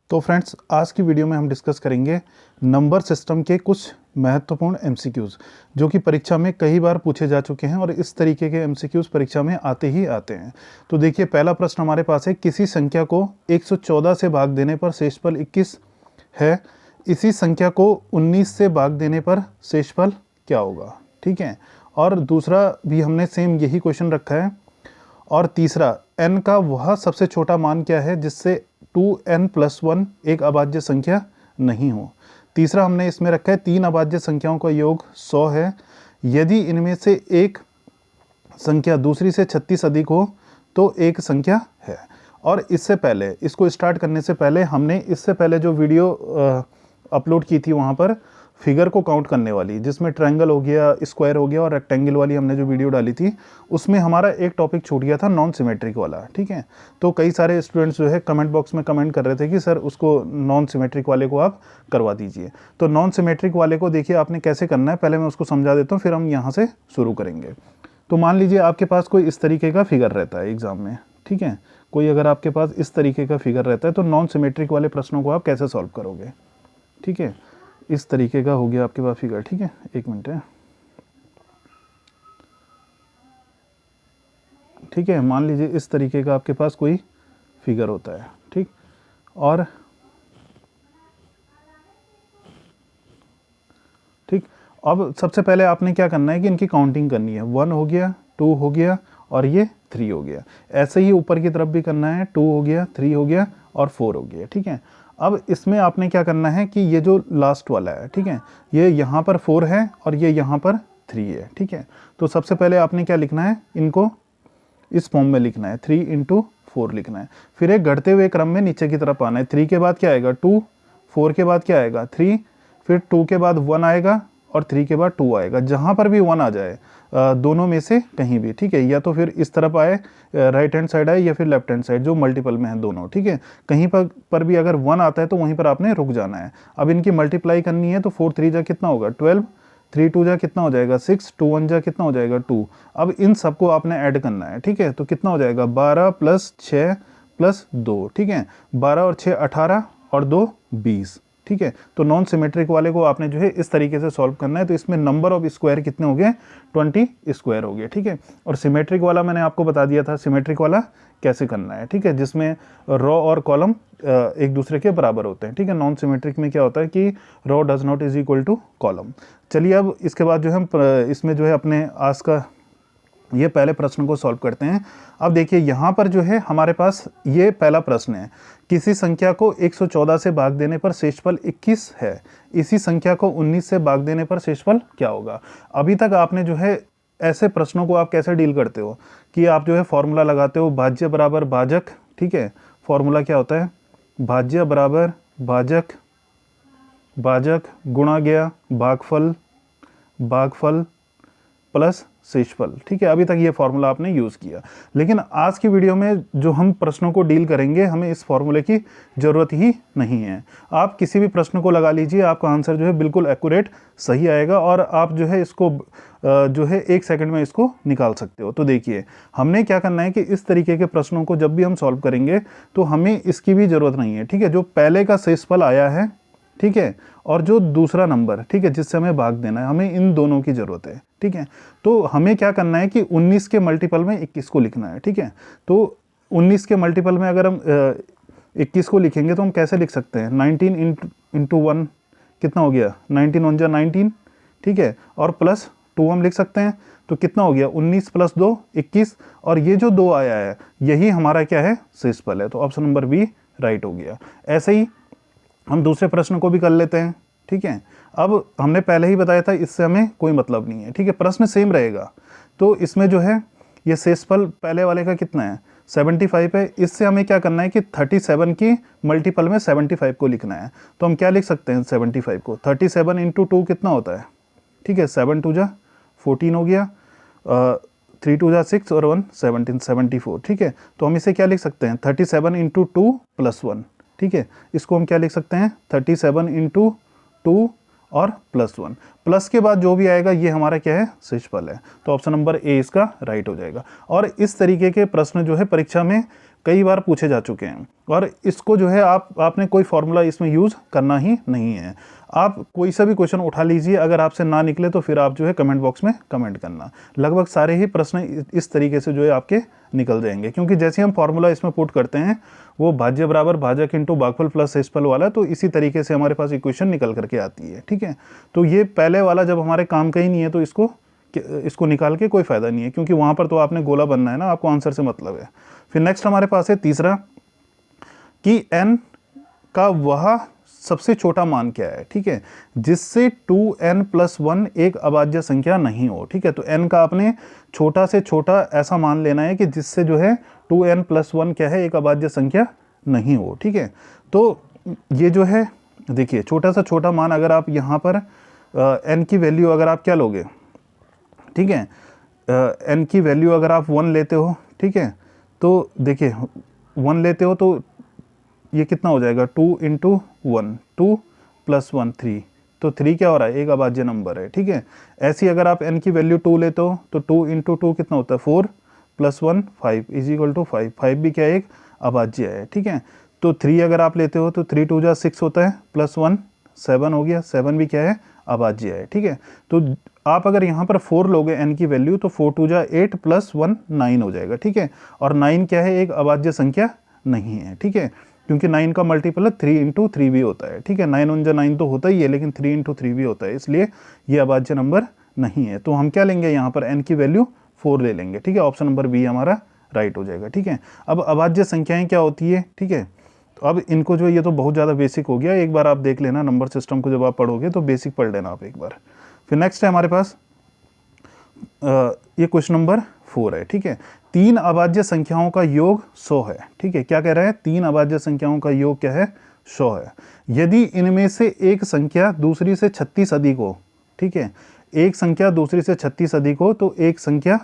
तो फ्रेंड्स, आज की वीडियो में हम डिस्कस करेंगे नंबर सिस्टम के कुछ महत्वपूर्ण एमसीक्यूज़ जो कि परीक्षा में कई बार पूछे जा चुके हैं और इस तरीके के एमसीक्यूज़ परीक्षा में आते ही आते हैं। तो देखिए, पहला प्रश्न हमारे पास है, किसी संख्या को 114 से भाग देने पर शेषफल 21 है, इसी संख्या को 19 से भाग देने पर शेषफल क्या होगा। ठीक है, और दूसरा भी हमने सेम यही क्वेश्चन रखा है। और तीसरा, n का वह सबसे छोटा मान क्या है जिससे 2n+1 एक अभाज्य संख्या नहीं हो। तीसरा हमने इसमें रखा है, 3 अभाज्य संख्याओं का योग 100 है, यदि इनमें से एक संख्या दूसरी से 36 अधिक हो तो एक संख्या है। और इससे पहले, इसको स्टार्ट करने से पहले, हमने इससे पहले जो वीडियो अपलोड की थी वहाँ पर फिगर को काउंट करने वाली, जिसमें ट्रायंगल हो गया, स्क्वायर हो गया और रेक्टेंगल वाली हमने जो वीडियो डाली थी, उसमें हमारा एक टॉपिक छूट गया था, नॉन सिमेट्रिक वाला। ठीक है, तो कई सारे स्टूडेंट्स जो है कमेंट बॉक्स में कमेंट कर रहे थे कि सर उसको नॉन सिमेट्रिक वाले को आप करवा दीजिए। तो नॉन सिमेट्रिक वाले को देखिए आपने कैसे करना है, पहले मैं उसको समझा देता हूँ, फिर हम यहाँ से शुरू करेंगे। तो मान लीजिए आपके पास कोई इस तरीके का फिगर रहता है एग्जाम में। ठीक है, कोई अगर आपके पास इस तरीके का फिगर रहता है तो नॉन सिमेट्रिक वाले प्रश्नों को आप कैसे सॉल्व करोगे। ठीक है, इस तरीके का हो गया आपके पास फिगर। ठीक है, एक मिनट है। ठीक है, मान लीजिए इस तरीके का आपके पास कोई फिगर होता है। ठीक, और ठीक, अब सबसे पहले आपने क्या करना है कि इनकी काउंटिंग करनी है। 1 हो गया, 2 हो गया और ये 3 हो गया। ऐसे ही ऊपर की तरफ भी करना है, 2 हो गया, 3 हो गया और 4 हो गया। ठीक है, अब इसमें आपने क्या करना है कि ये जो लास्ट वाला है, ठीक है, ये यहाँ पर 4 है और ये यहाँ पर 3 है। ठीक है, तो सबसे पहले आपने क्या लिखना है, इनको इस फॉर्म में लिखना है, 3 × 4 लिखना है। फिर एक घटते हुए क्रम में नीचे की तरफ आना है। 3 के बाद क्या आएगा, 2, 4 के बाद क्या आएगा, 3, फिर 2 के बाद 1 आएगा और 3 के बाद 2 आएगा। जहाँ पर भी 1 आ जाए, दोनों में से कहीं भी, ठीक है, या तो फिर इस तरफ आए, राइट हैंड साइड आए, या फिर लेफ्ट हैंड साइड, जो मल्टीपल में है दोनों। ठीक है, कहीं पर भी अगर 1 आता है तो वहीं पर आपने रुक जाना है। अब इनकी मल्टीप्लाई करनी है, तो 4 3 जा कितना होगा, 12, 3 2 जा कितना हो जाएगा, 6, 2 1 जा कितना हो जाएगा, 2। अब इन सबको आपने ऐड करना है। ठीक है, तो कितना हो जाएगा, 12 + 6 + 2। ठीक है, 12 और 6 18 और 2 20। ठीक है, तो नॉन सिमेट्रिक वाले को आपने जो है इस तरीके से सॉल्व करना है। तो इसमें नंबर ऑफ स्क्वायर कितने हो गए, 20 स्क्वायर हो गए। ठीक है, और सिमेट्रिक वाला मैंने आपको बता दिया था, सिमेट्रिक वाला कैसे करना है। ठीक है, जिसमें रो और कॉलम एक दूसरे के बराबर होते हैं। ठीक है, नॉन सिमेट्रिक में क्या होता है कि row does not is equal to column. चलिए, अब इसके बाद जो है हम इसमें जो है अपने आज का ये पहले प्रश्न को सॉल्व करते हैं। अब देखिए, यहाँ पर जो है हमारे पास ये पहला प्रश्न है, किसी संख्या को 114 से भाग देने पर शेषफल 21 है, इसी संख्या को 19 से भाग देने पर शेषफल क्या होगा। अभी तक आपने जो है ऐसे प्रश्नों को आप कैसे डील करते हो कि आप जो है फॉर्मूला लगाते हो, भाज्य बराबर भाजक। ठीक है, फॉर्मूला क्या होता है, भाज्य बराबर भाजक, भाजक गुणा गया भागफल, भागफल प्लस शेषफल। ठीक है, अभी तक ये फॉर्मूला आपने यूज़ किया, लेकिन आज की वीडियो में जो हम प्रश्नों को डील करेंगे, हमें इस फॉर्मूले की ज़रूरत ही नहीं है। आप किसी भी प्रश्न को लगा लीजिए, आपका आंसर जो है बिल्कुल एक्यूरेट सही आएगा और आप जो है इसको जो है 1 सेकंड में इसको निकाल सकते हो। तो देखिए, हमने क्या करना है कि इस तरीके के प्रश्नों को जब भी हम सॉल्व करेंगे तो हमें इसकी भी ज़रूरत नहीं है। ठीक है, जो पहले का शेषफल आया है, ठीक है, और जो दूसरा नंबर, ठीक है, जिससे हमें भाग देना है, हमें इन दोनों की ज़रूरत है। ठीक है, तो हमें क्या करना है कि 19 के मल्टीपल में 21 को लिखना है। ठीक है, तो 19 के मल्टीपल में अगर हम 21 को लिखेंगे तो हम कैसे लिख सकते हैं, 19 × 1 कितना हो गया, 19 1 जा 19। ठीक है, और प्लस 2 हम लिख सकते हैं, तो कितना हो गया, 19 + 2 21, और ये जो 2 आया है यही हमारा क्या है, शेषफल है। तो ऑप्शन नंबर बी राइट हो गया। ऐसे ही हम दूसरे प्रश्न को भी कर लेते हैं। ठीक है, अब हमने पहले ही बताया था, इससे हमें कोई मतलब नहीं है। ठीक है, प्रश्न सेम रहेगा। तो इसमें जो है ये शेषफल पहले वाले का कितना है, 75 है। इससे हमें क्या करना है कि 37 की मल्टीपल में 75 को लिखना है। तो हम क्या लिख सकते हैं 75 को, 37 × 2 कितना होता है। ठीक है, 7 2 जा 14 हो गया, 3 2 जा 6 और 1 17, 74। ठीक है, तो हम इसे क्या लिख सकते हैं, 37 × 2 + 1। ठीक है, इसको हम क्या लिख सकते हैं, 37 × 2 और +1। प्लस के बाद जो भी आएगा ये हमारा क्या है, शेषफल है। तो ऑप्शन नंबर ए इसका राइट हो जाएगा। और इस तरीके के प्रश्न जो है परीक्षा में कई बार पूछे जा चुके हैं, और इसको जो है आपने कोई फॉर्मूला इसमें यूज़ करना ही नहीं है। आप कोई सा भी क्वेश्चन उठा लीजिए, अगर आपसे ना निकले तो फिर आप जो है कमेंट बॉक्स में कमेंट करना। लगभग सारे ही प्रश्न इस तरीके से जो है आपके निकल जाएंगे, क्योंकि जैसे हम फॉर्मूला इसमें पुट करते हैं वो भाज्य बराबर भाजक इंटू भागफल प्लस शेषफल वाला, तो इसी तरीके से हमारे पास इक्वेशन निकल करके आती है। ठीक है, तो ये पहले वाला जब हमारे काम का ही नहीं है तो इसको निकाल के कोई फ़ायदा नहीं है, क्योंकि वहाँ पर तो आपने गोला बनना है ना, आपको आंसर से मतलब है। फिर नेक्स्ट हमारे पास है तीसरा कि n का वह सबसे छोटा मान क्या है। ठीक है, जिससे 2n+1 एक अभाज्य संख्या नहीं हो। ठीक है, तो n का आपने छोटा से छोटा ऐसा मान लेना है कि जिससे जो है 2n+1 क्या है, एक अभाज्य संख्या नहीं हो। ठीक है, तो ये जो है देखिए छोटा सा छोटा मान, अगर आप यहाँ पर n की वैल्यू अगर आप क्या लोगे, ठीक है, n की वैल्यू अगर आप 1 लेते हो, ठीक है, तो देखिए 1 लेते हो तो ये कितना हो जाएगा, 2 × 1, 2 + 1 3, तो 3 क्या हो रहा है, एक अभाज्य नंबर है। ठीक है, ऐसी अगर आप n की वैल्यू 2 लेते हो तो 2 × 2 कितना होता है, 4 + 1 5 = 5, 5 भी क्या एक अभाज्य है। ठीक है, तो 3 अगर आप लेते हो तो 3 × 2 = 6 होता है, +1 7 हो गया, 7 भी क्या है, अभाज्य है। ठीक है, तो आप अगर यहाँ पर 4 लोगे n की वैल्यू तो 4 × 2 = 8 + 1 9 हो जाएगा। ठीक है, और 9 क्या है, एक अभाज्य संख्या नहीं है। ठीक है, क्योंकि 9 का मल्टीपल 3 × 3 भी होता है। ठीक है, 9 × 9 तो होता ही है, लेकिन 3 × 3 भी होता है, इसलिए ये अभाज्य नंबर नहीं है। तो हम क्या लेंगे, यहाँ पर n की वैल्यू 4 ले लेंगे। ठीक है, ऑप्शन नंबर बी हमारा राइट हो जाएगा। ठीक है, अब अभाज्य संख्याएं क्या होती है। ठीक है, तो अब इनको जो, ये तो बहुत ज़्यादा बेसिक हो गया, एक बार आप देख लेना नंबर सिस्टम को, जब आप पढ़ोगे तो बेसिक पढ़ लेना आप एक बार। फिर नेक्स्ट है हमारे पास ये क्वेश्चन नंबर 4 है। ठीक है, 3 अभाज्य संख्याओं का योग 100 है। ठीक है, क्या कह रहा है, 3 अभाज्य संख्याओं का योग क्या है, 100 है। यदि इनमें से एक संख्या दूसरी से 36 अधिक हो। ठीक है, एक संख्या दूसरी से 36 अधिक हो तो एक संख्या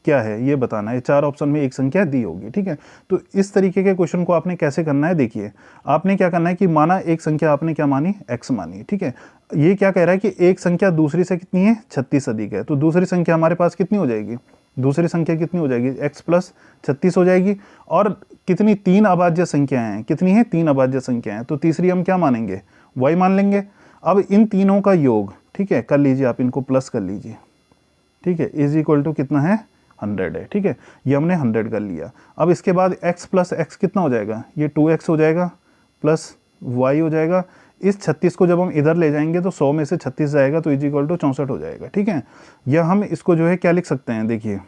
क्या है ये बताना है। 4 ऑप्शन में एक संख्या दी होगी। ठीक है, तो इस तरीके के क्वेश्चन को आपने कैसे करना है, देखिए आपने क्या करना है कि माना एक संख्या आपने क्या मानी, x मानी। ठीक है, ये क्या कह रहा है कि एक संख्या दूसरी से कितनी है, 36 अधिक है, तो दूसरी संख्या हमारे पास कितनी हो जाएगी, दूसरी संख्या कितनी हो जाएगी, x + 36 हो जाएगी। और कितनी, 3 अभाज्य संख्याएं हैं, कितनी है, 3 अभाज्य संख्याएं, तो तीसरी हम क्या मानेंगे, y मान लेंगे। अब इन तीनों का योग, ठीक है, कर लीजिए आप, इनको प्लस कर लीजिए। ठीक है, = कितना है, 100 है। ठीक है, ये हमने 100 कर लिया। अब इसके बाद x + x कितना हो जाएगा, ये 2x हो जाएगा प्लस y हो जाएगा। इस 36 को जब हम इधर ले जाएंगे तो 100 में से 36 जाएगा तो = 64 हो जाएगा। ठीक है, या हम इसको जो है क्या लिख सकते हैं, देखिए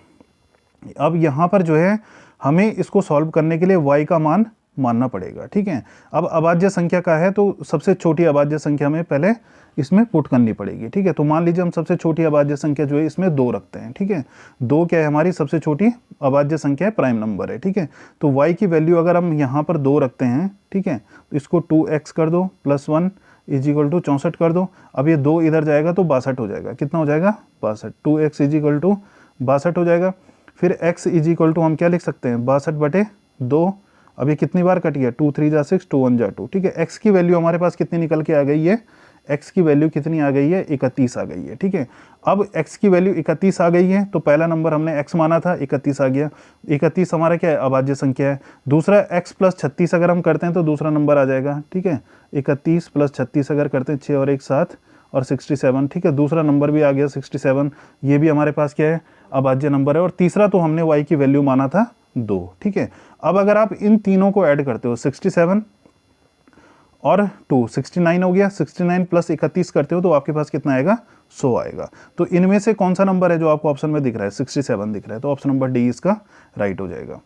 अब यहाँ पर जो है हमें इसको सॉल्व करने के लिए y का मान मानना पड़ेगा। ठीक है, अब अभाज्य संख्या का है तो सबसे छोटी अभाज्य संख्या में पहले इसमें पुट करनी पड़ेगी। ठीक है, तो मान लीजिए हम सबसे छोटी अभाज्य संख्या जो है इसमें 2 रखते हैं। ठीक है, 2 क्या है, हमारी सबसे छोटी अभाज्य संख्या है, प्राइम नंबर है। ठीक है, तो y की वैल्यू अगर हम यहाँ पर 2 रखते हैं, ठीक है, तो इसको 2x कर दो + 1 = 64 कर दो। अब ये 2 इधर जाएगा तो 62 हो जाएगा, कितना हो जाएगा, 62, 2x = 62 हो जाएगा। फिर x = हम क्या लिख सकते हैं, 62/2। अब ये कितनी बार कट गया, 2 3 × 6, 2 1 × 2। ठीक है, x की वैल्यू हमारे पास कितनी निकल के आ गई है, x की वैल्यू कितनी आ गई है, 31 आ गई है। ठीक है, अब x की वैल्यू 31 आ गई है तो पहला नंबर हमने x माना था, 31 आ गया। 31 हमारा क्या है, अभाज्य संख्या है। दूसरा x + 36 अगर हम करते हैं तो दूसरा नंबर आ जाएगा। ठीक है, 31 + 36 अगर करते हैं, 6 और 1 7 और 67। ठीक है, दूसरा नंबर भी आ गया 67, ये भी हमारे पास क्या है, अभाज्य नंबर है। और तीसरा तो हमने y की वैल्यू माना था 2। ठीक है, अब अगर आप इन तीनों को ऐड करते हो, 67 और 2 69 हो गया, 69 + 31 करते हो तो आपके पास कितना आएगा, 100 आएगा। तो इनमें से कौन सा नंबर है जो आपको ऑप्शन में दिख रहा है, 67 दिख रहा है, तो ऑप्शन नंबर डी इसका राइट हो जाएगा।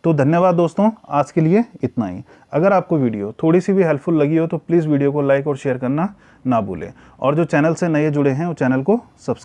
तो धन्यवाद दोस्तों, आज के लिए इतना ही। अगर आपको वीडियो थोड़ी सी भी हेल्पफुल लगी हो तो प्लीज़ वीडियो को लाइक और शेयर करना ना भूलें, और जो चैनल से नए जुड़े हैं वो चैनल को सब्सक्राइब